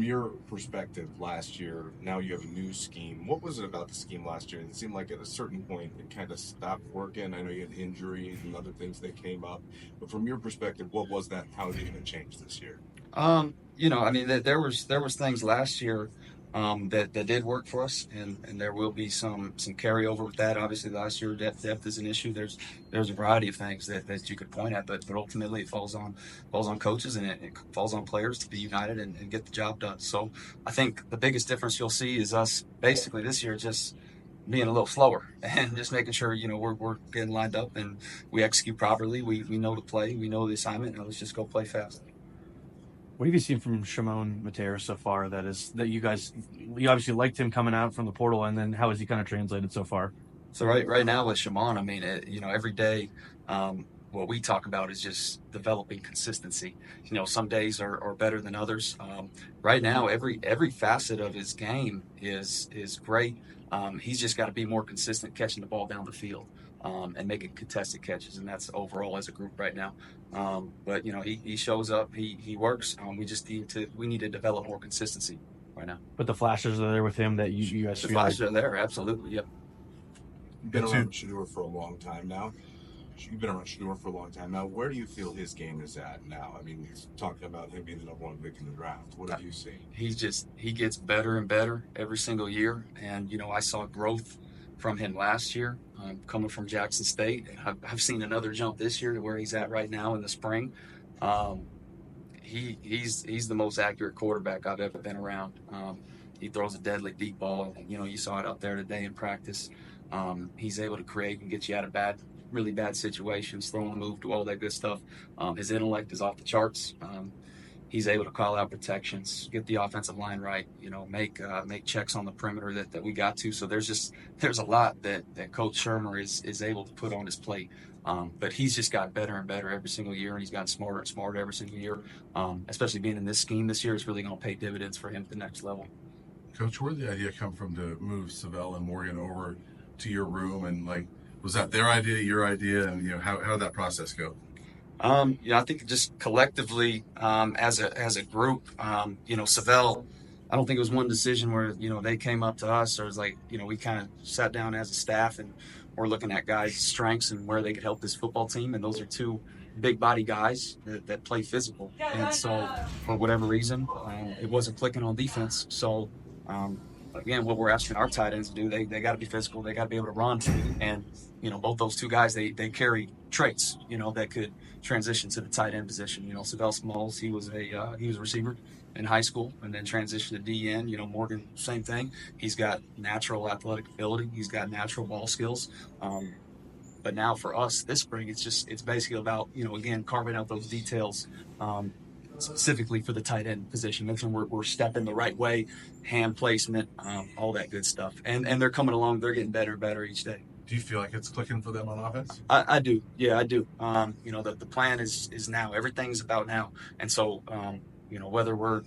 From your perspective last year, now you have a new scheme. What was it about the scheme last year? It seemed like at a certain point it kind of stopped working. I know you had injuries and other things that came up. But from your perspective, what was that? How is it going to change this year? I mean, there was things last year that did work for us, and there will be some carryover with that. Obviously, last year depth is an issue. There's a variety of things that you could point at, but ultimately it falls on coaches and it falls on players to be united and get the job done. So I think the biggest difference you'll see is us basically this year just being a little slower and just making sure we're getting lined up and we execute properly. We know the play, we know the assignment, and let's just go play fast. What have you seen from Shimone Mata so far? That you obviously liked him coming out from the portal, and then how has he kind of translated so far? So right now with Shimon, I mean, every day, what we talk about is just developing consistency. Some days are better than others. Right now, every facet of his game is great. He's just got to be more consistent catching the ball down the field, and making contested catches, and that's overall as a group right now. But he shows up, he works. We need to develop more consistency right now. But the flashes are there with him that you guys The feel flashes are there, absolutely. Yep. You've been around Shedeur for a long time now. Where do you feel his game is at now? I mean, he's talking about him being the number one pick in the draft. What have you seen? He gets better and better every single year, and I saw growth from him last year, coming from Jackson State. I've seen another jump this year to where he's at right now in the spring. He's the most accurate quarterback I've ever been around. He throws a deadly deep ball, and you saw it out there today in practice. He's able to create and get you out of really bad situations, throw and move, do all that good stuff. His intellect is off the charts. He's able to call out protections, get the offensive line right, make checks on the perimeter that we got to. So there's a lot that Coach Shermer is able to put on his plate. But he's just got better and better every single year, and he's gotten smarter and smarter every single year. Especially being in this scheme this year is really going to pay dividends for him at the next level. Coach, where did the idea come from to move Savell and Morgan over to your room, and was that their idea, your idea, and how did that process go? I think just collectively, as a group, Savell, I don't think it was one decision where they came up to us, or it was like we kind of sat down as a staff and we're looking at guys' strengths and where they could help this football team, and those are two big body guys that play physical, and so for whatever reason, it wasn't clicking on defense. So again, what we're asking our tight ends to do, they got to be physical, they got to be able to run, and both those two guys, they carry traits that could transition to the tight end position. Savell Smalls, he was a receiver in high school and then transitioned to DN. Morgan, same thing. He's got natural athletic ability, he's got natural ball skills. But now for us this spring, it's basically about again carving out those details, specifically for the tight end position. Making sure we're stepping the right way, hand placement, all that good stuff. And they're coming along. They're getting better and better each day. Do you feel like it's clicking for them on offense? I do. Yeah, I do. The plan is now. Everything's about now. And so, whether we're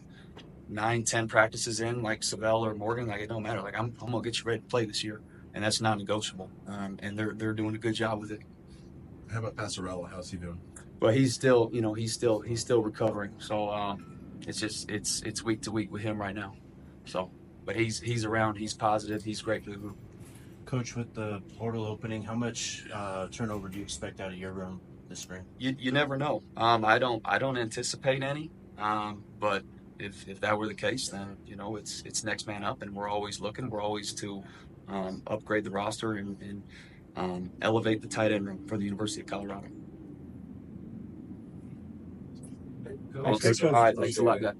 9-10 practices in, like Savell or Morgan, it don't matter. I'm gonna get you ready to play this year, and that's non-negotiable. And they're doing a good job with it. How about Passarella? How's he doing? But he's still recovering. So it's week to week with him right now. So, but he's around. He's positive. He's great for the group. Coach, with the portal opening, how much turnover do you expect out of your room this spring? You never know. I don't anticipate any. But if that were the case, then it's next man up, and we're always looking. We're always to upgrade the roster and elevate the tight end room for the University of Colorado. Thanks a lot, guys.